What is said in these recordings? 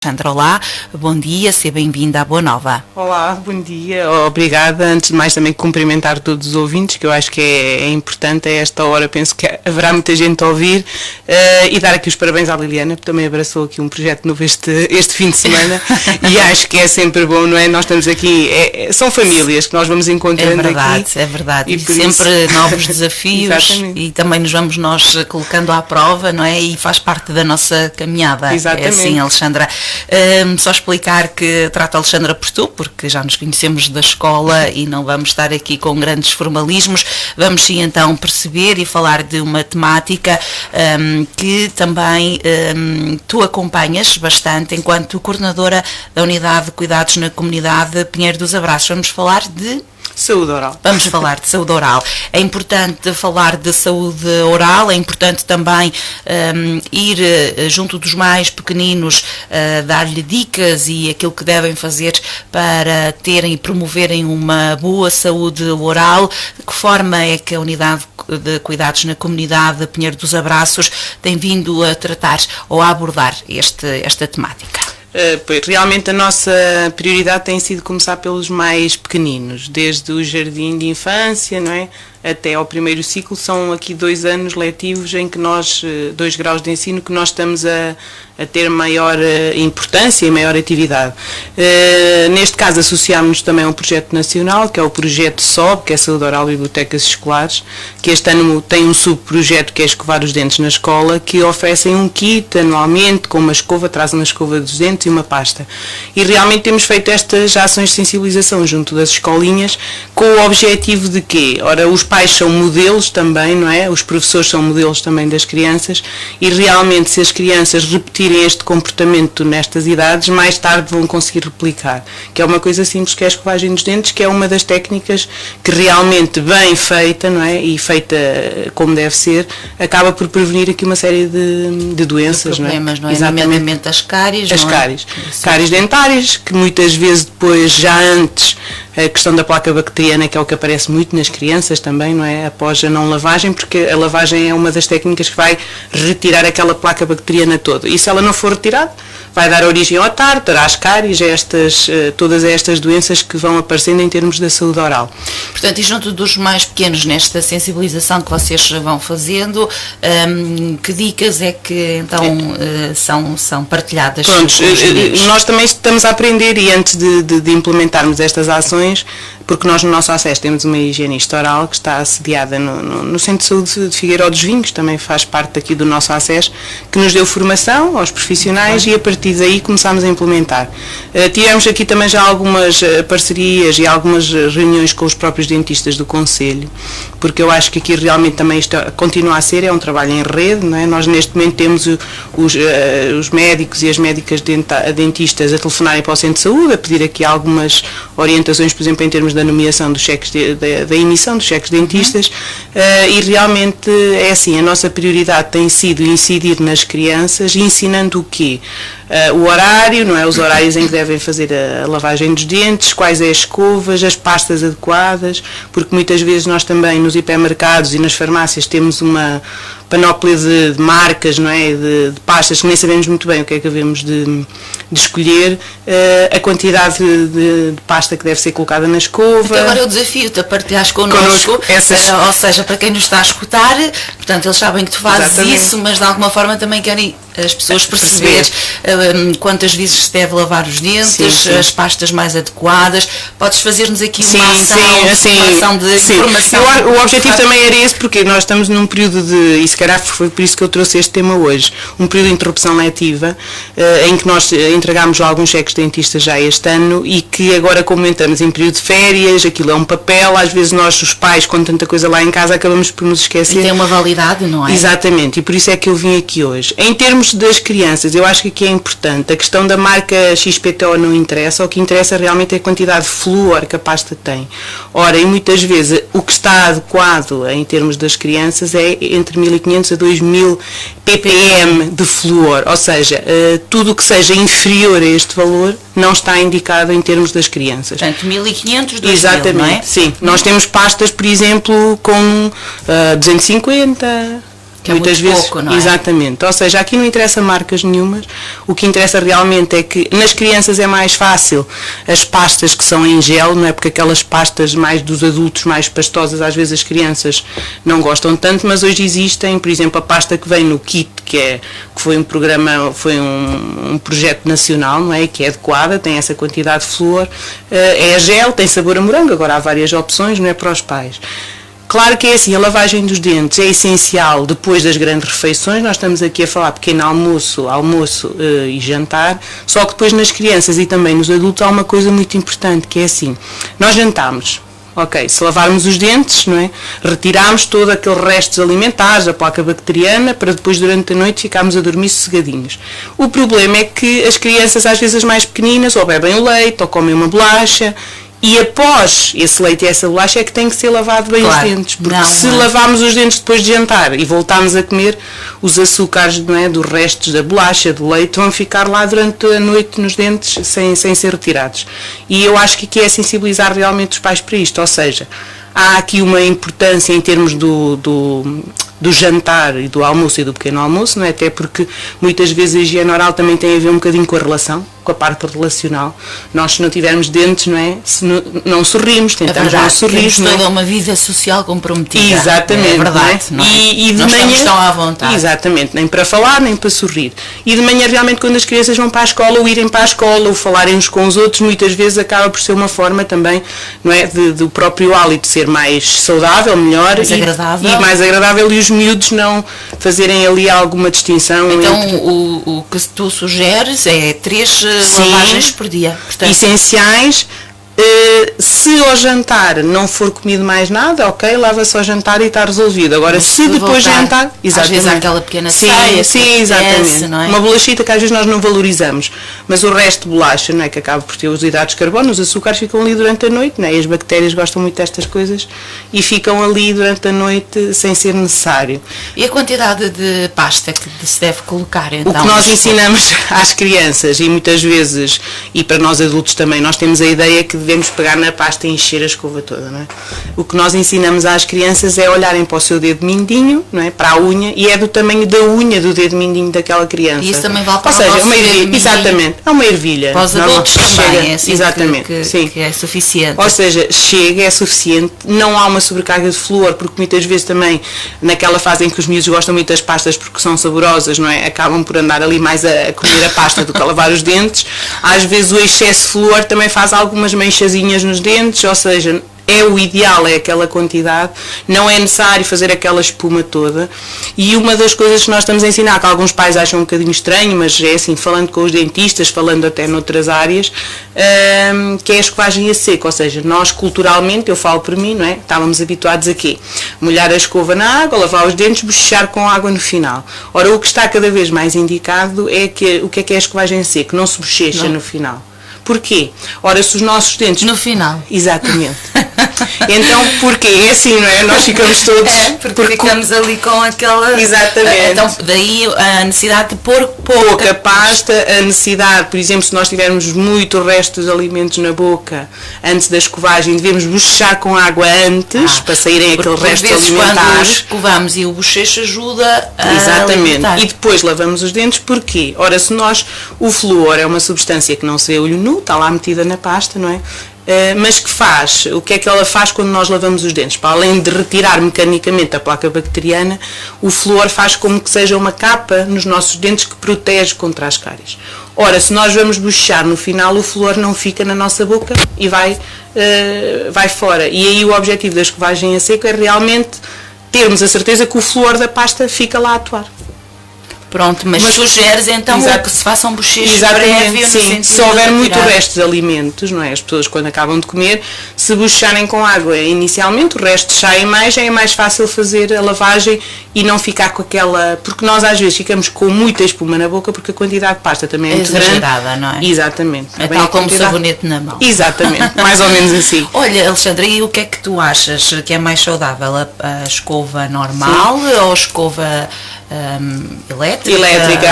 Alexandra, olá, bom dia, seja bem-vinda à Boa Nova. Olá, bom dia, obrigada. Antes de mais também cumprimentar todos os ouvintes, que eu acho que é importante a esta hora, penso que haverá muita gente a ouvir, e dar aqui os parabéns à Liliana, que também abraçou aqui um projeto novo este fim de semana, e acho que é sempre bom, não é? Nós estamos aqui, são famílias que nós vamos encontrando aqui. É verdade, e sempre novos desafios, e também nos vamos nós colocando à prova, não é? E faz parte da nossa caminhada. Exatamente. É assim, Alexandra. Só explicar que trato a Alexandra por tu, porque já nos conhecemos da escola e não vamos estar aqui com grandes formalismos. Vamos sim então perceber e falar de uma temática que também tu acompanhas bastante enquanto coordenadora da Unidade de Cuidados na Comunidade Pinheiro dos Abraços. Vamos falar de saúde oral. Vamos falar de saúde oral. É importante falar de saúde oral, é importante também ir junto dos mais pequeninos, dar-lhe dicas e aquilo que devem fazer para terem e promoverem uma boa saúde oral. De que forma é que a Unidade de Cuidados na Comunidade Pinheiro dos Abraços tem vindo a tratar ou a abordar esta temática? Pois, realmente a nossa prioridade tem sido começar pelos mais pequeninos, desde o jardim de infância, não é? Até ao primeiro ciclo. São aqui 2 anos letivos em que nós, 2 graus de ensino, que nós estamos a ter maior importância e maior atividade. Neste caso associámos-nos também a um projeto nacional, que é o projeto SOB, que é Saúde Oral e Bibliotecas Escolares, que este ano tem um subprojeto que é escovar os dentes na escola, que oferecem um kit anualmente com uma escova, traz uma escova dos dentes e uma pasta. E realmente temos feito estas ações de sensibilização junto das escolinhas, com o objetivo de quê? Ora, os pais são modelos também, não é? Os professores são modelos também das crianças, e realmente se as crianças repetirem este comportamento nestas idades, mais tarde vão conseguir replicar, que é uma coisa simples, que é a escovagem dos dentes, que é uma das técnicas que realmente bem feita, não é? E feita como deve ser, acaba por prevenir aqui uma série de doenças, de problemas, não é? Exatamente. Nomeadamente as cáries, as cáries. Cáries dentárias, que muitas vezes depois, já antes, a questão da placa bacteriana, que é o que aparece muito nas crianças também, não é? Após a não lavagem, porque a lavagem é uma das técnicas que vai retirar aquela placa bacteriana toda. E se ela não for retirada, vai dar origem ao tártaro, às cáries, todas estas doenças que vão aparecendo em termos da saúde oral. Portanto, e junto dos mais pequenos, nesta sensibilização que vocês vão fazendo, que dicas é que então são partilhadas? Pronto, nós também estamos a aprender, e antes de implementarmos estas ações, porque nós no nosso acesso temos uma higienista oral que está assediada no Centro de Saúde de Figueiró dos Vinhos, também faz parte aqui do nosso acesso, que nos deu formação aos profissionais e a partir daí começámos a implementar. Tivemos aqui também já algumas parcerias e algumas reuniões com os próprios dentistas do Conselho, porque eu acho que aqui realmente também isto continua a ser, é um trabalho em rede, não é? Nós neste momento temos os médicos e as médicas dentistas a telefonarem para o Centro de Saúde, a pedir aqui algumas orientações, por exemplo, em termos da nomeação dos cheques, da emissão dos cheques dentistas, e realmente é assim, a nossa prioridade tem sido incidir nas crianças, ensinando o quê? O horário, não é? Os horários em que devem fazer a lavagem dos dentes, quais é as escovas, as pastas adequadas, porque muitas vezes nós também nos hipermercados e nas farmácias temos uma panóplia de marcas, não é? De pastas que nem sabemos muito bem o que é que devemos de escolher, a quantidade de pasta que deve ser colocada na escova. Então agora eu desafio-te a partilhares connosco, ou seja, para quem nos está a escutar, portanto eles sabem que tu fazes isso, mas de alguma forma também querem as pessoas perceber quantas vezes se deve lavar os dentes, as pastas mais adequadas. Podes fazer-nos aqui uma ação de informação? O objetivo também era esse, porque nós estamos num período e se calhar foi por isso que eu trouxe este tema hoje, um período de interrupção letiva, em que nós entregámos alguns cheques dentistas já este ano, e que agora, como entramos em período de férias, aquilo é um papel, às vezes nós, os pais, com tanta coisa lá em casa, acabamos por nos esquecer. E tem uma validade, não é? Exatamente, e por isso é que eu vim aqui hoje. Em termos das crianças, eu acho que aqui é importante, a questão da marca XPTO não interessa, o que interessa realmente é a quantidade de flúor que a pasta tem. Ora, e muitas vezes o que está adequado em termos das crianças é entre 1500 a 2000 ppm de flúor, ou seja, tudo o que seja inferior a este valor não está indicado em termos das crianças. Portanto, 1500, 2000, exatamente, não é? Sim. Nós temos pastas, por exemplo, com 250, Que muitas é muito vezes, pouco, não é? Exatamente. Ou seja, aqui não interessa marcas nenhumas. O que interessa realmente é que nas crianças é mais fácil as pastas que são em gel, não é? Porque aquelas pastas mais dos adultos, mais pastosas, às vezes as crianças não gostam tanto, mas hoje existem, por exemplo, a pasta que vem no kit, que foi um programa, foi um projeto nacional, não é? Que é adequada, tem essa quantidade de flúor, é gel, tem sabor a morango, agora há várias opções, não é? Para os pais. Claro que é assim, a lavagem dos dentes é essencial depois das grandes refeições, nós estamos aqui a falar pequeno almoço, e jantar, só que depois nas crianças e também nos adultos há uma coisa muito importante, que é assim, nós jantamos, ok, se lavarmos os dentes, não é? Retiramos todo aquele restos alimentares, a placa bacteriana, para depois durante a noite ficarmos a dormir sossegadinhos. O problema é que as crianças, às vezes as mais pequeninas, ou bebem o leite, ou comem uma bolacha, e após esse leite e essa bolacha é que tem que ser lavado bem os dentes, porque se lavarmos os dentes depois de jantar e voltarmos a comer, os açúcares, não é, dos restos da bolacha, do leite, vão ficar lá durante a noite nos dentes sem ser retirados. E eu acho que aqui é sensibilizar realmente os pais para isto, ou seja, há aqui uma importância em termos do jantar e do almoço e do pequeno almoço, não é? Até porque muitas vezes a higiene oral também tem a ver um bocadinho com a relação, com a parte relacional. Nós, se não tivermos dentes, não é? Se não sorrimos, tentamos não sorrir. Temos toda uma vida social comprometida. Exatamente. É verdade, não é? E de não manhã, estamos tão à vontade. Exatamente, nem para falar, nem para sorrir. E de manhã, realmente, quando as crianças vão para a escola, ou irem para a escola, ou falarem uns com os outros, muitas vezes acaba por ser uma forma também, não é? Do próprio hálito ser mais saudável, melhor mais agradável. E mais agradável, e os miúdos não fazerem ali alguma distinção. Então, entre... o que tu sugeres é 3 lavagens por dia. Portanto, essenciais. Se ao jantar não for comido mais nada, ok, lava-se ao jantar e está resolvido. Agora, se depois de jantar, exatamente. Às vezes há aquela pequena ceia, sim, exatamente. Não é? Uma bolachita que às vezes nós não valorizamos, mas o resto de bolacha, não é, que acaba por ter os hidratos de carbono, os açúcares ficam ali durante a noite, não é? E as bactérias gostam muito destas coisas e ficam ali durante a noite sem ser necessário. E a quantidade de pasta que se deve colocar, então? O que nós ensinamos às crianças, e muitas vezes, e para nós adultos também, nós temos a ideia que devemos pegar na pasta e encher a escova toda, não é? O que nós ensinamos às crianças é olharem para o seu dedo mindinho, não é? Para a unha, e é do tamanho da unha do dedo mindinho daquela criança. E isso também vale para o nosso dedo mindinho. Exatamente, é uma ervilha. Para os adultos também, é assim exatamente, que é suficiente. Ou seja, chega, é suficiente, não há uma sobrecarga de flúor, porque muitas vezes também, naquela fase em que os miúdos gostam muito das pastas porque são saborosas, não é? Acabam por andar ali mais a comer a pasta do que a lavar os dentes. Às vezes o excesso de flúor também faz algumas manchazinhas nos dentes, ou seja, o ideal é aquela quantidade, não é necessário fazer aquela espuma toda. E uma das coisas que nós estamos a ensinar, que alguns pais acham um bocadinho estranho, mas é assim, falando com os dentistas, falando até noutras áreas, que é a escovagem a seco, ou seja, nós culturalmente, eu falo por mim, não é? Estávamos habituados a quê? Molhar a escova na água, lavar os dentes, bochechar com água no final. Ora, o que está cada vez mais indicado é que o que é a escovagem a seco? Não se bochecha no final. Porquê? Ora, se os nossos dentes... No final. Exatamente. Então, porquê? É assim, não é? Nós ficamos todos... porque ficamos ali com aquela... Exatamente. Então, daí a necessidade de pôr pouca pasta, a necessidade, por exemplo, se nós tivermos muito resto de alimentos na boca, antes da escovagem, devemos bochechar com água antes, para saírem aqueles restos alimentares. Quando escovamos e o bochecho ajuda a Exatamente. alimentar. E depois lavamos os dentes, porquê? Ora, se nós... O flúor é uma substância que não se vê a olho nu, está lá metida na pasta, não é? Mas que faz, o que é que ela faz quando nós lavamos os dentes? Para além de retirar mecanicamente a placa bacteriana, o flúor faz como que seja uma capa nos nossos dentes que protege contra as cáries. Ora, se nós vamos bochechar no final, o flúor não fica na nossa boca e vai fora. E aí o objetivo da escovagem a seco é realmente termos a certeza que o flúor da pasta fica lá a atuar. Pronto, mas sugeres então que se façam bochechos prévios, sim. Se houver muito resto de alimentos, não é? As pessoas quando acabam de comer, se bochecharem com água inicialmente, o resto sai mais, já é mais fácil fazer a lavagem e não ficar com aquela... Porque nós às vezes ficamos com muita espuma na boca porque a quantidade de pasta também é muito exagerada, não é? Exatamente. É tal como sabonete na mão. Exatamente, mais ou menos assim. Olha, Alexandra, e o que é que tu achas que é mais saudável? A escova normal ou a escova... elétrica.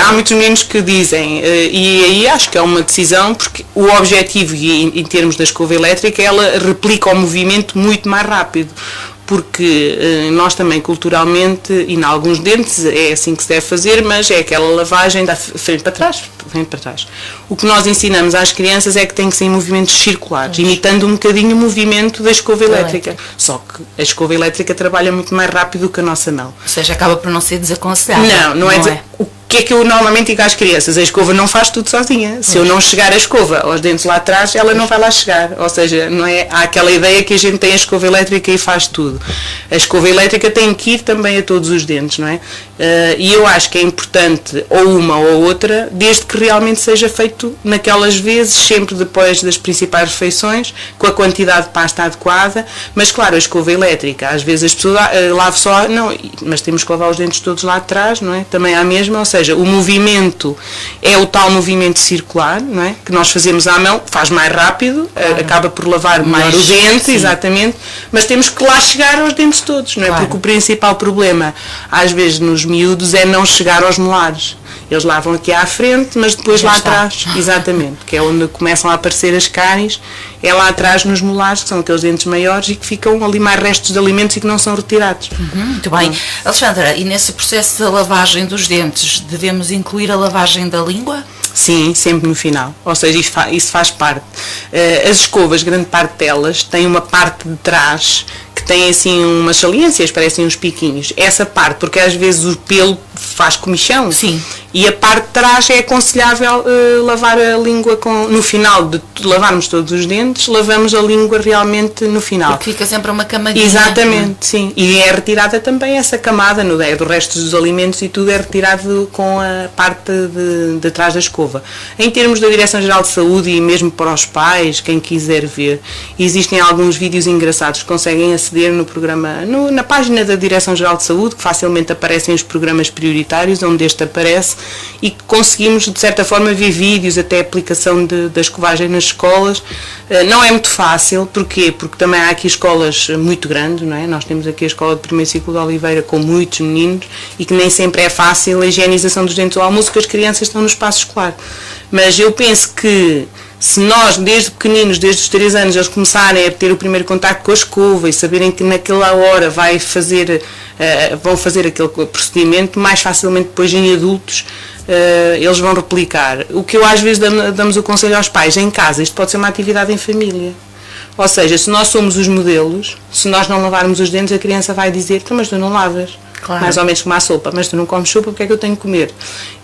Há muitos meninos que dizem, e aí acho que é uma decisão, porque o objetivo em termos da escova elétrica, ela replica o movimento muito mais rápido. porque nós também culturalmente, e em alguns dentes é assim que se deve fazer, mas é aquela lavagem da frente para trás. O que nós ensinamos às crianças é que tem que ser em movimentos circulares, imitando um bocadinho o movimento da escova elétrica. Só que a escova elétrica trabalha muito mais rápido do que a nossa mão. Ou seja, acaba por não ser desaconselhável. Não é. O que é que eu normalmente digo às crianças? A escova não faz tudo sozinha. Se eu não chegar a escova aos dentes lá atrás, ela não vai lá chegar. Ou seja, não é, há aquela ideia que a gente tem a escova elétrica e faz tudo. A escova elétrica tem que ir também a todos os dentes, não é? E eu acho que é importante ou uma ou outra, desde que realmente seja feito naquelas vezes, sempre depois das principais refeições, com a quantidade de pasta adequada. Mas claro, a escova elétrica, às vezes as pessoas lavam só, não, mas temos que lavar os dentes todos lá atrás, não é? Também há a mesma, ou seja, o movimento é o tal movimento circular, não é? Que nós fazemos à mão, faz mais rápido, acaba por lavar melhor o dente, sim. Exatamente, mas temos que lá chegar aos dentes todos, não é? Claro. Porque o principal problema, às vezes nos miúdos, é não chegar aos molares. Eles lavam aqui à frente, mas depois lá atrás, exatamente, que é onde começam a aparecer as cáries, é lá atrás nos molares, que são aqueles dentes maiores e que ficam ali mais restos de alimentos e que não são retirados. Muito bem. Alexandra, e nesse processo da lavagem dos dentes, devemos incluir a lavagem da língua? Sim, sempre no final, ou seja, isso faz parte. As escovas, grande parte delas, têm uma parte de trás que tem assim umas saliências, parecem uns piquinhos. Essa parte, porque às vezes o pelo faz comichão. Sim. E a parte de trás é aconselhável lavar a língua no final de lavarmos todos os dentes, lavamos a língua realmente no final. Porque fica sempre uma camadinha. Exatamente, sim. E é retirada também essa camada do resto dos alimentos e tudo é retirado com a parte de trás da escova. Em termos da Direção-Geral de Saúde e mesmo para os pais, quem quiser ver, existem alguns vídeos engraçados que conseguem aceder no programa, na página da Direção-Geral de Saúde, que facilmente aparecem os programas prioritários, onde este aparece, e conseguimos, de certa forma, ver vídeos, até a aplicação da escovagem nas escolas. Não é muito fácil, porquê? Porque também há aqui escolas muito grandes, não é? Nós temos aqui a escola de primeiro ciclo de Oliveira com muitos meninos e que nem sempre é fácil a higienização dos dentes ao almoço, porque as crianças estão no espaço escolar. Mas eu penso que se nós, desde pequeninos, desde os 3 anos, eles começarem a ter o primeiro contacto com a escova e saberem que naquela hora vão fazer aquele procedimento, mais facilmente depois em adultos eles vão replicar. O que eu às vezes damos o conselho aos pais, em casa, isto pode ser uma atividade em família. Ou seja, se nós somos os modelos, se nós não lavarmos os dentes, a criança vai dizer, mas tu não lavas. Claro. Mais ou menos como a sopa, mas tu não comes sopa, porque é que eu tenho que comer?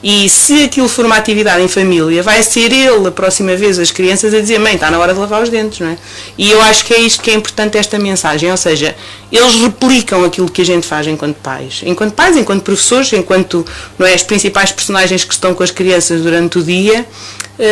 E se aquilo for uma atividade em família, vai ser ele, a próxima vez, as crianças a dizer, mãe, está na hora de lavar os dentes, não é? E eu acho que é isto que é importante, esta mensagem, ou seja, eles replicam aquilo que a gente faz enquanto pais, enquanto professores, enquanto, não é, as principais personagens que estão com as crianças durante o dia,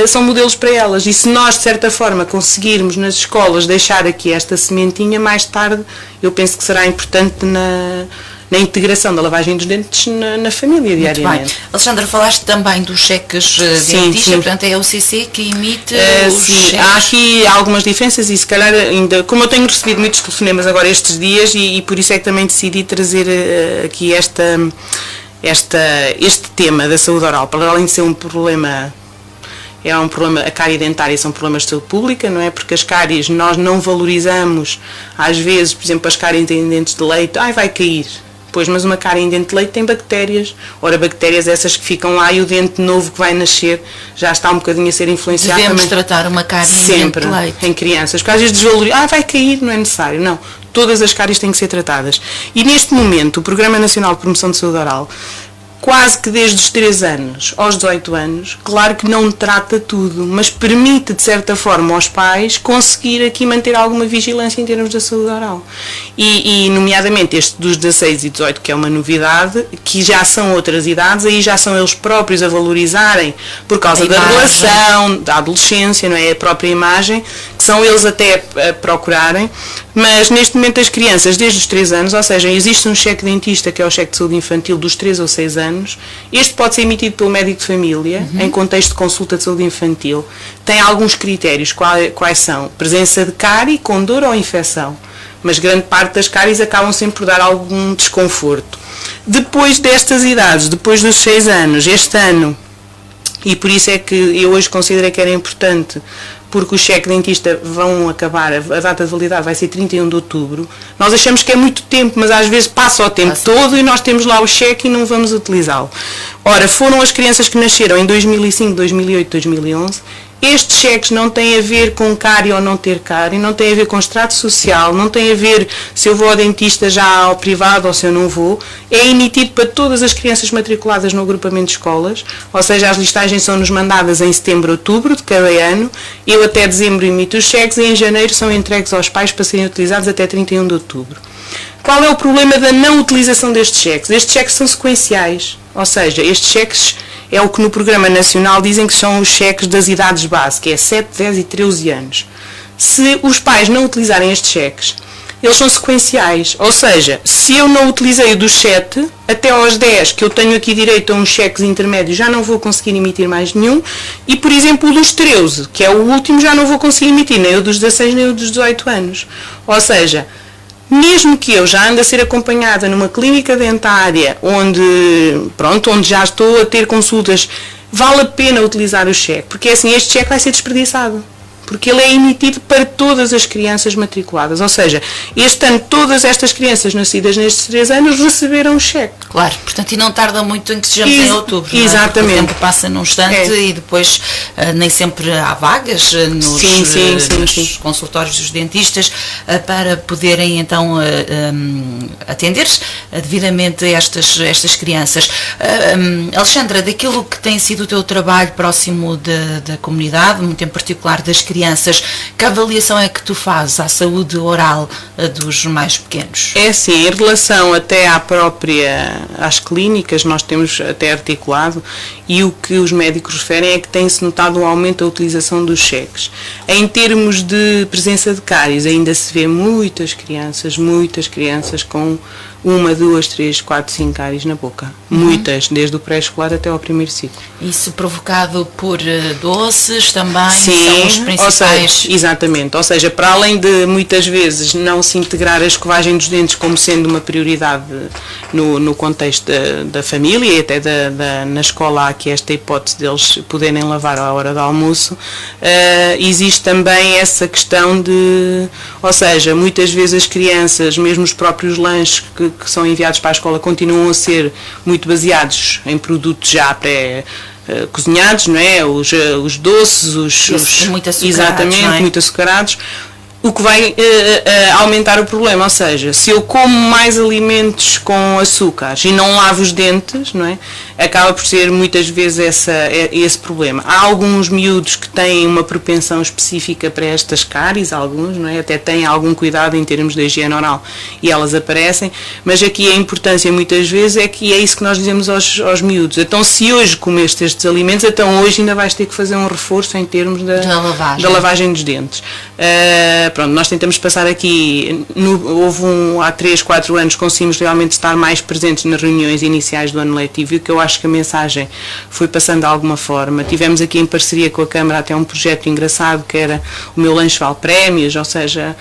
são modelos para elas, e se nós de certa forma conseguirmos nas escolas deixar aqui esta sementinha, mais tarde eu penso que será importante na integração da lavagem dos dentes na família diariamente. Alexandra, falaste também dos cheques dentistas, portanto é a UCC que emite os cheques. Há aqui algumas diferenças e se calhar ainda, como eu tenho recebido muitos telefonemas agora estes dias e por isso é que também decidi trazer aqui este tema da saúde oral, para além de ser um problema, a cárie dentária são problemas de saúde pública, não é? Porque as cáries nós não valorizamos, às vezes, por exemplo, as cáries em dentes de leite, vai cair. Pois, mas uma cárie em dente de leite tem bactérias. Ora, bactérias essas que ficam lá e o dente novo que vai nascer já está um bocadinho a ser influenciado. Devemos tratar uma cárie em dente de leite. Sempre, em crianças. Porque às vezes desvalorizam, vai cair, não é necessário. Não, todas as cáries têm que ser tratadas. E neste momento, o Programa Nacional de Promoção de Saúde Oral, quase que desde os 3 anos aos 18 anos, claro que não trata tudo, mas permite, de certa forma, aos pais conseguir aqui manter alguma vigilância em termos da saúde oral. E nomeadamente este dos 16 e 18, que é uma novidade, que já são outras idades, aí já são eles próprios a valorizarem, por causa da relação, da adolescência, não é? A própria imagem, que são eles até a procurarem, mas neste momento as crianças, desde os 3 anos, ou seja, existe um cheque dentista, que é o cheque de saúde infantil dos 3 ou 6 anos, este pode ser emitido pelo médico de família, em contexto de consulta de saúde infantil. Tem alguns critérios, quais são? Presença de cárie com dor ou infecção, mas grande parte das cáries acabam sempre por dar algum desconforto. Depois destas idades, depois dos 6 anos, este ano, e por isso é que eu hoje considerei que era importante porque o cheque dentista vão acabar, a data de validade vai ser 31 de outubro, nós achamos que é muito tempo, mas às vezes passa o tempo todo e nós temos lá o cheque e não vamos utilizá-lo. Ora, foram as crianças que nasceram em 2005, 2008, 2011, estes cheques não têm a ver com cárie ou não ter cárie, não têm a ver com extrato social, não têm a ver se eu vou ao dentista já ao privado ou se eu não vou. É emitido para todas as crianças matriculadas no agrupamento de escolas, ou seja, as listagens são-nos mandadas em setembro, outubro de cada ano. Eu até dezembro emito os cheques e em janeiro são entregues aos pais para serem utilizados até 31 de outubro. Qual é o problema da não utilização destes cheques? Estes cheques são sequenciais, ou seja, estes cheques é o que no Programa Nacional dizem que são os cheques das idades base, que é 7, 10 e 13 anos. Se os pais não utilizarem estes cheques, eles são sequenciais, ou seja, se eu não utilizei o dos 7, até aos 10, que eu tenho aqui direito a uns cheques intermédios, já não vou conseguir emitir mais nenhum, e por exemplo o dos 13, que é o último, já não vou conseguir emitir, nem o dos 16, nem o dos 18 anos. Ou seja, mesmo que eu já ande a ser acompanhada numa clínica dentária onde já estou a ter consultas, vale a pena utilizar o cheque, porque assim este cheque vai ser desperdiçado. Porque ele é emitido para todas as crianças matriculadas. Ou seja, este ano todas estas crianças nascidas nestes 3 anos receberam o cheque. Claro, portanto, e não tarda muito em que sejamos em outubro. Exatamente. Não é? O tempo passa num instante e depois nem sempre há vagas nos consultórios dos dentistas para poderem então atender-se devidamente a estas crianças. Alexandra, daquilo que tem sido o teu trabalho próximo da comunidade, muito em particular das crianças, que avaliação é que tu fazes à saúde oral dos mais pequenos? É assim, em relação até às clínicas, nós temos até articulado, e o que os médicos referem é que tem-se notado um aumento da utilização dos cheques. Em termos de presença de cáries, ainda se vê muitas crianças com 1, 2, 3, 4, 5 cáries na boca. Muitas, desde o pré-escolar até ao primeiro ciclo. Isso provocado por doces também? Sim, são os principais... exatamente. Ou seja, para além de muitas vezes não se integrar a escovagem dos dentes como sendo uma prioridade no contexto da família e até na escola há aqui esta hipótese deles poderem lavar à hora do almoço, existe também essa questão ou seja, muitas vezes as crianças, mesmo os próprios lanches que são enviados para a escola continuam a ser muito baseados em produtos já cozinhados, não é? Os doces, muito açucarados, exatamente, não é? muito açucarados, o que vai aumentar o problema. Ou seja, se eu como mais alimentos com açúcares e não lavo os dentes, não é? Acaba por ser muitas vezes esse problema. Há alguns miúdos que têm uma propensão específica para estas cáries, alguns, não é? Até têm algum cuidado em termos de higiene oral e elas aparecem, mas aqui a importância muitas vezes é que é isso que nós dizemos aos miúdos. Então, se hoje comeste estes alimentos, então hoje ainda vais ter que fazer um reforço em termos da lavagem dos dentes. Nós tentamos passar aqui, há 3, 4 anos conseguimos realmente estar mais presentes nas reuniões iniciais do ano letivo, e que eu acho que a mensagem foi passando de alguma forma. Tivemos aqui em parceria com a Câmara até um projeto engraçado que era o Meu Lanche Vale Prémios, ou seja,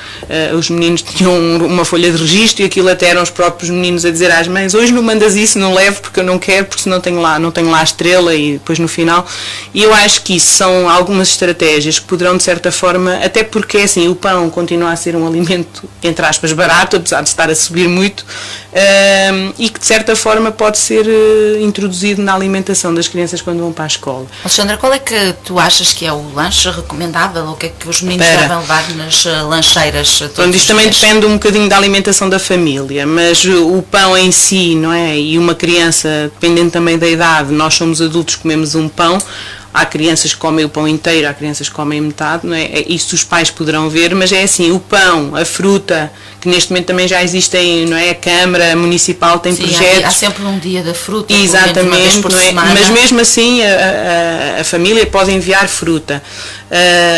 os meninos tinham uma folha de registro e aquilo até eram os próprios meninos a dizer às mães: hoje não mandas isso, não levo porque eu não quero, porque senão não tenho lá a estrela, e depois no final. E eu acho que isso são algumas estratégias que poderão de certa forma, até porque assim, o pão continua a ser um alimento, entre aspas, barato, apesar de estar a subir muito, e que de certa forma pode ser introduzido na alimentação das crianças quando vão para a escola. Alexandra, qual é que tu achas que é o lanche recomendável? O que é que os meninos devem levar nas lancheiras? Isto também depende um bocadinho da alimentação da família, mas o pão em si, não é? E uma criança, dependendo também da idade, nós somos adultos, comemos um pão. Há crianças que comem o pão inteiro, há crianças que comem metade, não é? Isso os pais poderão ver, mas é assim, o pão, a fruta, que neste momento também já existem, não é? A Câmara Municipal tem projetos. Há sempre um dia da fruta, exatamente, por não é? Mas mesmo assim a família pode enviar fruta.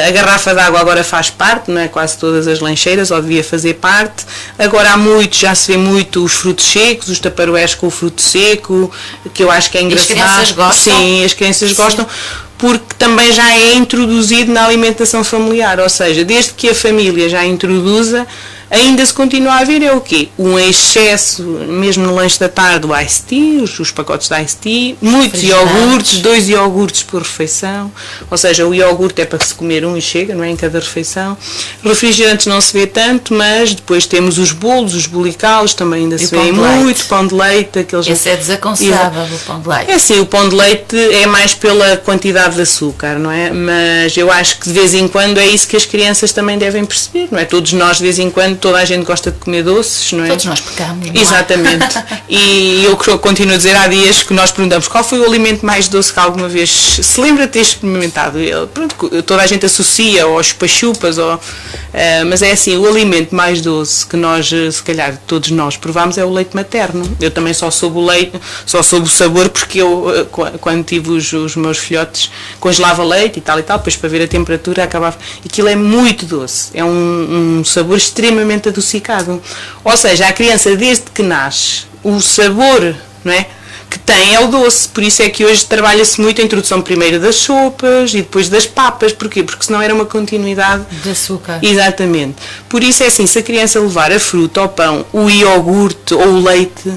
A garrafa de água agora faz parte, não é? Quase todas as lancheiras, ou devia fazer parte. Agora já se vê muito os frutos secos, os taparoés com o fruto seco, que eu acho que é engraçado. As crianças gostam? Sim, as crianças gostam, porque também já é introduzido na alimentação familiar, ou seja, desde que a família já introduza, Ainda se continua a haver é o quê? Um excesso, mesmo no lanche da tarde, o iced tea, os pacotes de iced tea, muitos iogurtes, 2 iogurtes por refeição, ou seja, o iogurte é para se comer um e chega, não é, em cada refeição. Refrigerantes não se vê tanto, mas depois temos os bolos, os bolicaus, também ainda se vê muito, pão de leite. Aqueles... Esse é desaconselhável, o pão de leite. É sim, o pão de leite é mais pela quantidade de açúcar, não é? Mas eu acho que de vez em quando é isso que as crianças também devem perceber, não é? Todos nós de vez em quando, toda a gente gosta de comer doces, não é? Todos nós pecamos, não é? Exatamente. E eu continuo a dizer, há dias que nós perguntamos qual foi o alimento mais doce que alguma vez se lembra de ter experimentado. Pronto, toda a gente associa aos chupa-chupas, mas é assim, o alimento mais doce que nós, se calhar todos nós provamos é o leite materno. Eu também só soube o leite, só soube o sabor porque eu, quando tive os meus filhotes, congelava leite e tal, depois para ver a temperatura acabava. Aquilo é muito doce, é um sabor extremamente adocicado. Ou seja, a criança desde que nasce, o sabor, não é, que tem é o doce, por isso é que hoje trabalha-se muito a introdução primeiro das sopas e depois das papas. Porquê? Porque senão era uma continuidade de açúcar. Exatamente. Por isso é assim, se a criança levar a fruta, o pão, o iogurte ou o leite,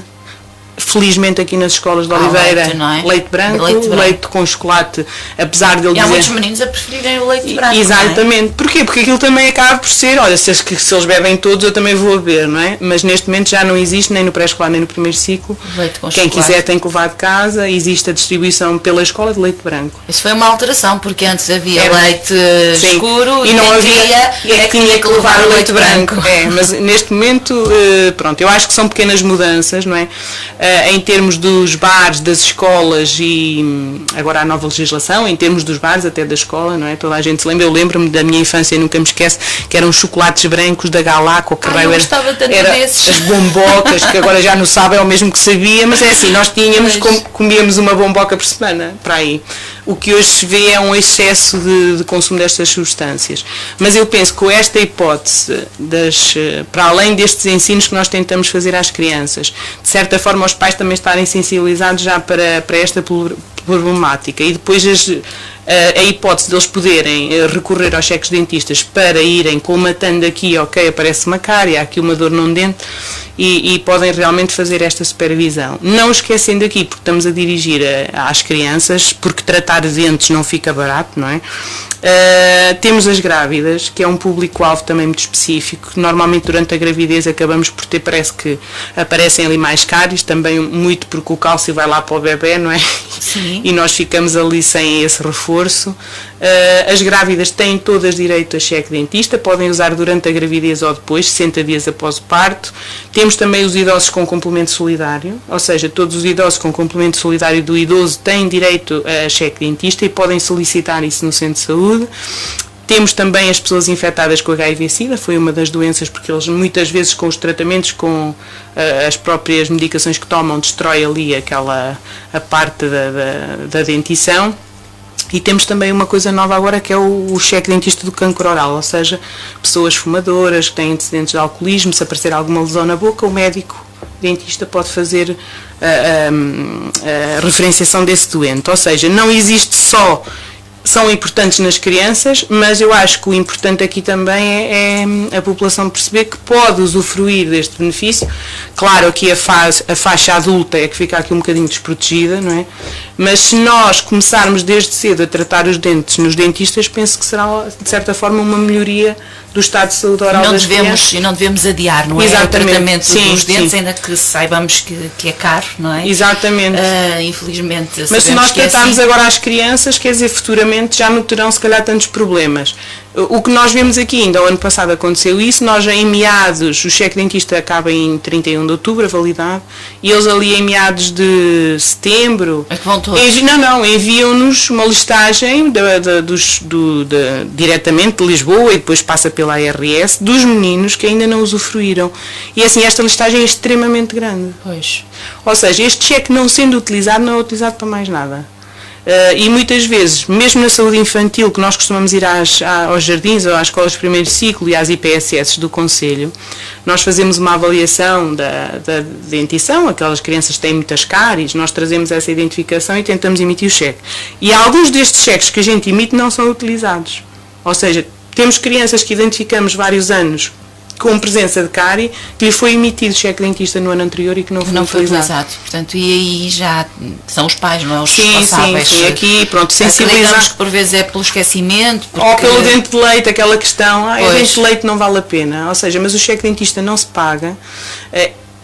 felizmente aqui nas escolas de Oliveira, leite, não é? leite branco, leite com chocolate, apesar de ele dizer... há muitos meninos a preferirem o leite branco. Exatamente. Não é? Porquê? Porque aquilo também acaba por ser, olha, se eles bebem todos, eu também vou beber, não é? Mas neste momento já não existe, nem no pré-escolar, nem no primeiro ciclo. Leite com Quem chocolate. quiser tem que levar de casa, existe a distribuição pela escola de leite branco. Isso foi uma alteração, porque antes havia leite escuro e não havia, tinha que levar o leite branco. Mas neste momento, pronto, eu acho que são pequenas mudanças, não é? Em termos dos bares, das escolas e agora há nova legislação, em termos dos bares até da escola, não é? Toda a gente se lembra, eu lembro-me da minha infância e nunca me esqueço, que eram chocolates brancos da Galaco, o Carreiro era desses. As bombocas, que agora já não sabe, é o mesmo que sabia, mas é assim, nós tínhamos, comíamos uma bomboca por semana, para aí. O que hoje se vê é um excesso de consumo destas substâncias. Mas eu penso que com esta hipótese, para além destes ensinos que nós tentamos fazer às crianças, de certa forma os pais também estarem sensibilizados já para esta problemática e depois a hipótese deles poderem recorrer aos cheques dentistas para irem colmatando aqui, ok, aparece uma cárie, há aqui uma dor num dente e podem realmente fazer esta supervisão. Não esquecendo aqui, porque estamos a dirigir às crianças, porque tratar dentes não fica barato, não é? Temos as grávidas, que é um público-alvo também muito específico. Normalmente durante a gravidez acabamos por ter, parece que aparecem ali mais cáries, também muito porque o cálcio vai lá para o bebê, não é? Sim. E nós ficamos ali sem esse reforço. As grávidas têm todas direito a cheque dentista, podem usar durante a gravidez ou depois, 60 dias após o parto. Temos também os idosos com complemento solidário, ou seja, todos os idosos com complemento solidário do idoso têm direito a cheque dentista e podem solicitar isso no centro de saúde. Temos também as pessoas infectadas com HIV/SIDA, foi uma das doenças, porque eles muitas vezes com os tratamentos, com as próprias medicações que tomam, destrói ali a parte da dentição. E temos também uma coisa nova agora que é o cheque dentista do cancro oral, ou seja, pessoas fumadoras que têm antecedentes de alcoolismo, se aparecer alguma lesão na boca, o médico dentista pode fazer a referenciação desse doente. Ou seja, não existe só, são importantes nas crianças, mas eu acho que o importante aqui também é a população perceber que pode usufruir deste benefício. Claro, aqui a faixa adulta é que fica aqui um bocadinho desprotegida, não é? Mas se nós começarmos desde cedo a tratar os dentes nos dentistas, penso que será, de certa forma, uma melhoria do estado de saúde oral das crianças. E não devemos adiar, não é? Exatamente. O tratamento dos dentes, sim. Ainda que saibamos que é caro, não é? Exatamente. Infelizmente. Mas se nós tratarmos agora as crianças, quer dizer, futuramente já não terão se calhar tantos problemas. O que nós vemos aqui, ainda o ano passado aconteceu isso, nós em meados, o cheque dentista acaba em 31 de outubro, a validade, e eles ali em meados de setembro, é que vão todos. Enviam-nos uma listagem diretamente de Lisboa e depois passa pela ARS, dos meninos que ainda não usufruíram. E assim, esta listagem é extremamente grande. Pois. Ou seja, este cheque não sendo utilizado, não é utilizado para mais nada. E muitas vezes, mesmo na saúde infantil, que nós costumamos ir aos jardins ou às escolas de primeiro ciclo e às IPSS do Conselho, nós fazemos uma avaliação da dentição, aquelas crianças que têm muitas cáries, nós trazemos essa identificação e tentamos emitir o cheque. E alguns destes cheques que a gente emite não são utilizados. Ou seja, temos crianças que identificamos vários anos com presença de cárie, que lhe foi emitido cheque dentista no ano anterior e que não foi utilizado. Portanto, e aí já são os pais, não é? Os sim, responsáveis. Sim, aqui, pronto, sensibilizar. Que por vezes é pelo esquecimento. Ou pelo dente de leite, aquela questão, o dente de leite não vale a pena. Ou seja, mas o cheque dentista não se paga.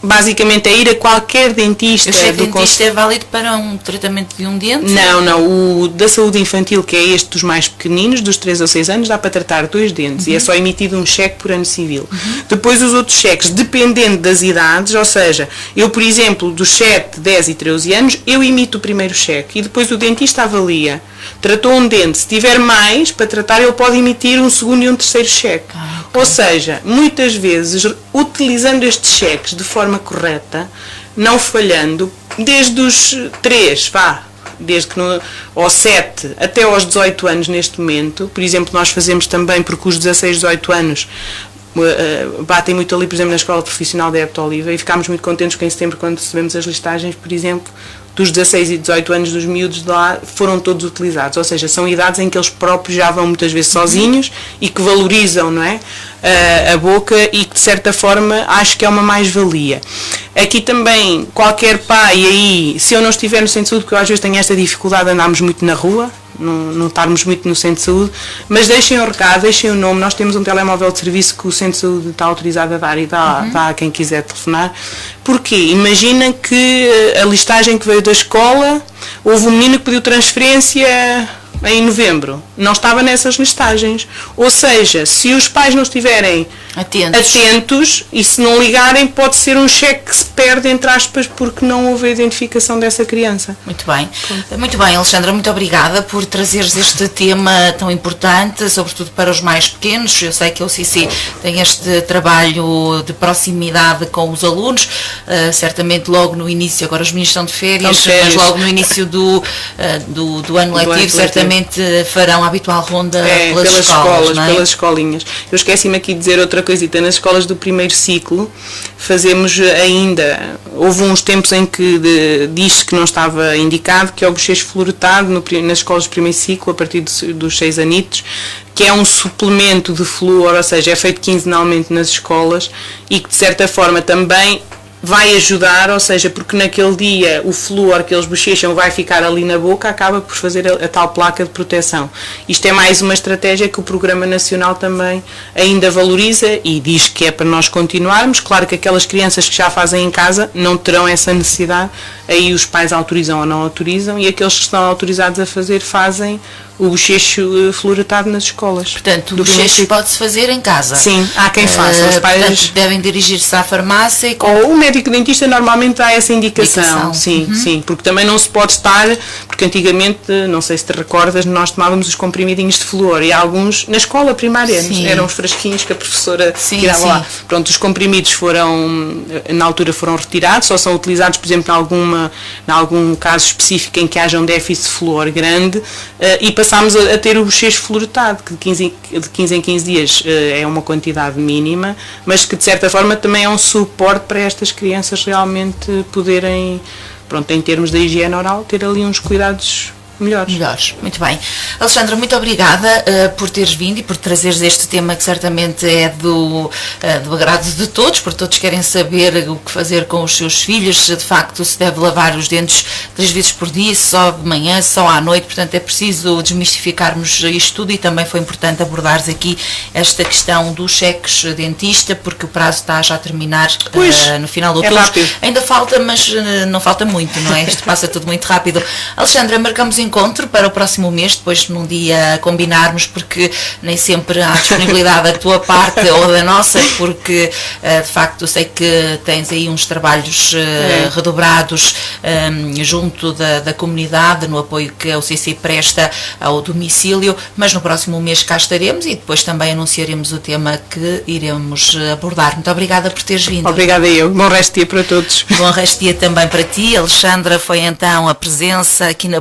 Basicamente é ir a qualquer dentista. O cheque dentista é válido para um tratamento de um dente? Não. O da saúde infantil, que é este dos mais pequeninos, dos 3 ou 6 anos, dá para tratar 2 dentes e é só emitido um cheque por ano civil. Depois os outros cheques, dependendo das idades, ou seja, eu, por exemplo, dos 7, 10 e 13 anos, eu emito o primeiro cheque e depois o dentista avalia. Tratou um dente, se tiver mais para tratar, ele pode emitir um segundo e um terceiro cheque. Okay. Ou seja, muitas vezes, utilizando estes cheques de forma correta, não falhando, desde os 3, desde que aos 7 até aos 18 anos neste momento, por exemplo, nós fazemos também, porque os 16, 18 anos batem muito ali, por exemplo, na Escola Profissional da Hepta Oliva, e ficámos muito contentes que em setembro, quando recebemos as listagens, por exemplo, dos 16 e 18 anos dos miúdos de lá, foram todos utilizados, ou seja, são idades em que eles próprios já vão muitas vezes sozinhos e que valorizam, não é, a boca, e que de certa forma acho que é uma mais-valia. Aqui também, qualquer pai aí, se eu não estiver no centro de saúde, porque eu às vezes tenho esta dificuldade de andarmos muito na rua, não estarmos muito no centro de saúde, mas deixem o recado, deixem o nome. Nós temos um telemóvel de serviço que o centro de saúde está autorizado a dar e dá a quem quiser telefonar. Porquê? Imagina que a listagem que veio da escola, houve um menino que pediu transferência em novembro, não estava nessas listagens, ou seja, se os pais não estiverem atentos e se não ligarem, pode ser um cheque que se perde, entre aspas, porque não houve a identificação dessa criança. Muito bem. Muito bem, Alexandra, muito obrigada por trazeres este tema tão importante, sobretudo para os mais pequenos. Eu sei que a OCC tem este trabalho de proximidade com os alunos, certamente logo no início, agora os meninos estão de férias, mas logo no início do ano letivo, certamente farão a habitual ronda pelas escolas, não é? Pelas escolinhas. Eu esqueci-me aqui de dizer outra coisita, nas escolas do primeiro ciclo fazemos ainda, houve uns tempos em que diz que não estava indicado, que é o bochecho fluoretado nas escolas do primeiro ciclo, a partir dos 6 anitos, que é um suplemento de flúor, ou seja, é feito quinzenalmente nas escolas e que de certa forma também vai ajudar, ou seja, porque naquele dia o flúor que eles bochecham vai ficar ali na boca, acaba por fazer a tal placa de proteção. Isto é mais uma estratégia que o Programa Nacional também ainda valoriza e diz que é para nós continuarmos. Claro que aquelas crianças que já fazem em casa não terão essa necessidade, aí os pais autorizam ou não autorizam, e aqueles que estão autorizados a fazer fazem o bochecho fluoretado nas escolas. Portanto, o bochecho pode-se fazer em casa? Sim, há quem faça. Os pais, portanto, devem dirigir-se à farmácia ou o médico dentista normalmente dá essa indicação. Sim, sim, porque também não se pode estar, porque antigamente, não sei se te recordas, nós tomávamos os comprimidinhos de flúor e alguns, na escola primária, eram os frasquinhos que a professora tirava lá. Pronto, os comprimidos foram, na altura foram retirados, só são utilizados, por exemplo, em algum caso específico em que haja um déficit de flúor grande, e passámos a ter o bochecho fluoretado, que de 15 em 15 dias é uma quantidade mínima, mas que de certa forma também é um suporte para estas crianças realmente poderem, pronto, em termos da higiene oral, ter ali uns cuidados melhores. Muito bem. Alexandra, muito obrigada por teres vindo e por trazeres este tema que certamente é do agrado de todos, porque todos querem saber o que fazer com os seus filhos, se de facto se deve lavar os dentes 3 vezes por dia, só de manhã, só à noite, portanto é preciso desmistificarmos isto tudo, e também foi importante abordares aqui esta questão dos cheques dentista, porque o prazo está já a terminar no final de outubro. Ainda falta, mas não falta muito, não é? Isto passa tudo muito rápido. Alexandra, marcamos encontro para o próximo mês, depois num dia combinarmos, porque nem sempre há disponibilidade da tua parte ou da nossa, porque de facto eu sei que tens aí uns trabalhos redobrados junto da comunidade, no apoio que a OCC presta ao domicílio, mas no próximo mês cá estaremos e depois também anunciaremos o tema que iremos abordar. Muito obrigada por teres vindo. Obrigada eu. Bom resto de dia para todos. Bom resto de dia também para ti. Alexandra, foi então a presença aqui na